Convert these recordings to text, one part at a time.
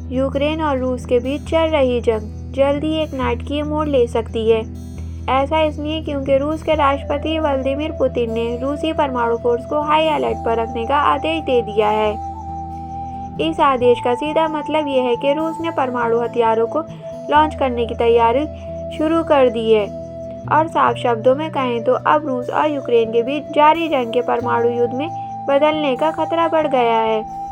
Ukraine और रूस के बीच चल रही जंग जल्द ही एक नाटकीय मोड़ ले सकती है। ऐसा इसलिए क्योंकि रूस के राष्ट्रपति व्लादिमीर पुतिन ने रूसी परमाणु फोर्स को हाई अलर्ट पर रखने का आदेश दे दिया है। इस आदेश का सीधा मतलब यह है कि रूस ने परमाणु हथियारों को लॉन्च करने की तैयारी शुरू कर दी है और साफ शब्दों में कहें तो अब रूस और यूक्रेन के बीच जारी जंग के परमाणु युद्ध में बदलने का खतरा बढ़ गया है।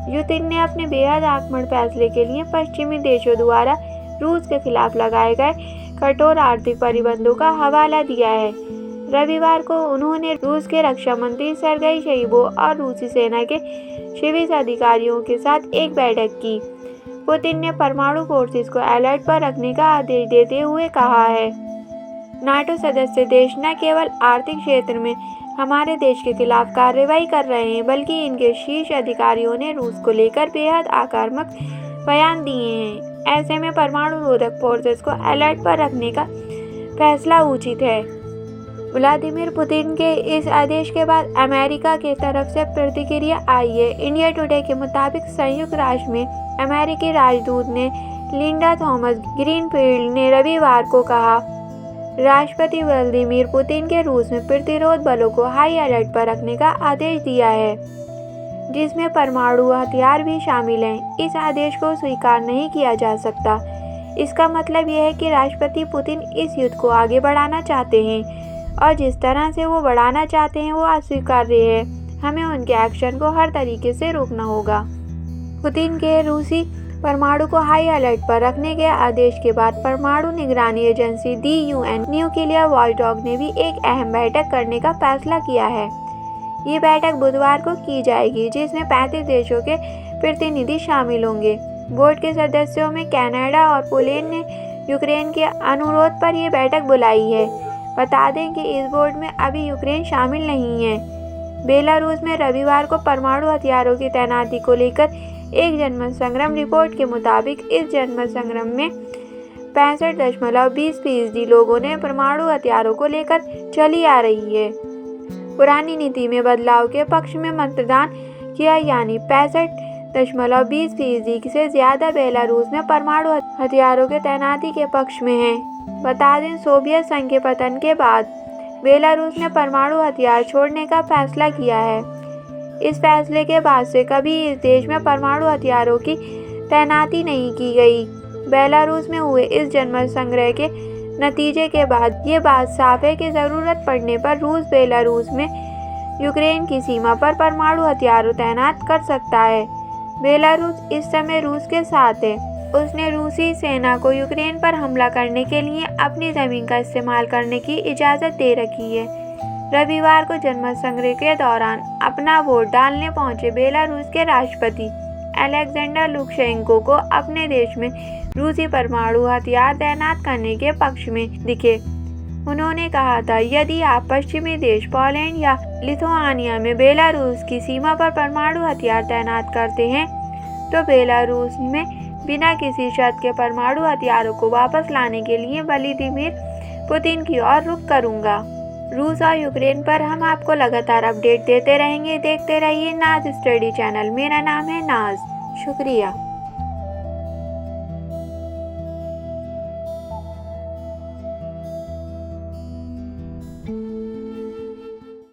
पुतिन ने अपने बेहद आक्रामक फैसले के लिए पश्चिमी देशों द्वारा रूस के खिलाफ लगाए गए कठोर आर्थिक प्रतिबंधों का हवाला दिया है। रविवार को उन्होंने रूस के रक्षा मंत्री सर्गेई शोइगु और रूसी सेना के शीर्ष अधिकारियों के साथ एक बैठक की। पुतिन ने परमाणु फोर्सेस को अलर्ट पर रखने का आदेश देते हुए कहा है, नाटो सदस्य देश न केवल आर्थिक क्षेत्र में हमारे देश के खिलाफ कार्रवाई कर रहे हैं, बल्कि इनके शीर्ष अधिकारियों ने रूस को लेकर बेहद आक्रामक बयान दिए हैं। ऐसे में परमाणु रोधक फोर्सेस को अलर्ट पर रखने का फैसला उचित है। व्लादिमीर पुतिन के इस आदेश के बाद अमेरिका की तरफ से प्रतिक्रिया आई है। इंडिया टुडे के मुताबिक संयुक्त राष्ट्र में अमेरिकी राजदूत ने लिंडा थॉमस ग्रीनफील्ड ने रविवार को कहा, राष्ट्रपति व्लादिमीर पुतिन के रूस में प्रतिरोध बलों को हाई अलर्ट पर रखने का आदेश दिया है, जिसमें परमाणु हथियार भी शामिल हैं। इस आदेश को स्वीकार नहीं किया जा सकता। इसका मतलब यह है कि राष्ट्रपति पुतिन इस युद्ध को आगे बढ़ाना चाहते हैं और जिस तरह से वो बढ़ाना चाहते हैं वो अस्वीकार्य है। हमें उनके एक्शन को हर तरीके से रोकना होगा। पुतिन के रूसी परमाणु को हाई अलर्ट पर रखने के आदेश के बाद परमाणु निगरानी एजेंसी दी UN न्यूक्लियर वॉचडॉग ने भी एक अहम बैठक करने का फैसला किया है। ये बैठक बुधवार को की जाएगी, जिसमें 35 देशों के प्रतिनिधि शामिल होंगे। बोर्ड के सदस्यों में कनाडा और पोलैंड ने यूक्रेन के अनुरोध पर यह बैठक बुलाई है। बता दें कि इस बोर्ड में अभी यूक्रेन शामिल नहीं है। बेलारूस में रविवार को परमाणु हथियारों की तैनाती को लेकर एक जनमत संग्राम रिपोर्ट के मुताबिक इस जनमत संग्राम में 65.20% लोगों ने परमाणु हथियारों को लेकर चली आ रही है। पुरानी नीति में बदलाव के पक्ष में मतदान किया, यानी 65.20% से ज्यादा बेलारूस में परमाणु हथियारों के तैनाती के पक्ष में हैं। बता दें, सोवियत संघ के पतन के बाद बेलारूस ने परमाणु हथियार छोड़ने का फैसला किया है। इस फैसले के बाद से कभी इस देश में परमाणु हथियारों की तैनाती नहीं की गई। बेलारूस में हुए इस जनमत संग्रह के नतीजे के बाद ये बात साफ है कि ज़रूरत पड़ने पर रूस बेलारूस में यूक्रेन की सीमा पर परमाणु हथियार तैनात कर सकता है। बेलारूस इस समय रूस के साथ है। उसने रूसी सेना को यूक्रेन पर हमला करने के लिए अपनी ज़मीन का इस्तेमाल करने की इजाज़त दे रखी है। रविवार को जनमत संग्रह के दौरान अपना वोट डालने पहुंचे बेलारूस के राष्ट्रपति अलेक्जेंडर लुकाशेंको को अपने देश में रूसी परमाणु हथियार तैनात करने के पक्ष में दिखे। उन्होंने कहा था, यदि आप पश्चिमी देश पोलैंड या लिथुआनिया में बेलारूस की सीमा पर परमाणु हथियार तैनात करते हैं तो बेलारूस में बिना किसी शर्त के परमाणु हथियारों को वापस लाने के लिए व्लादिमीर पुतिन की ओर रुख करूंगा। रूस और यूक्रेन पर हम आपको लगातार अपडेट देते रहेंगे। देखते रहिए नाज स्टडी चैनल। मेरा नाम है नाज। शुक्रिया।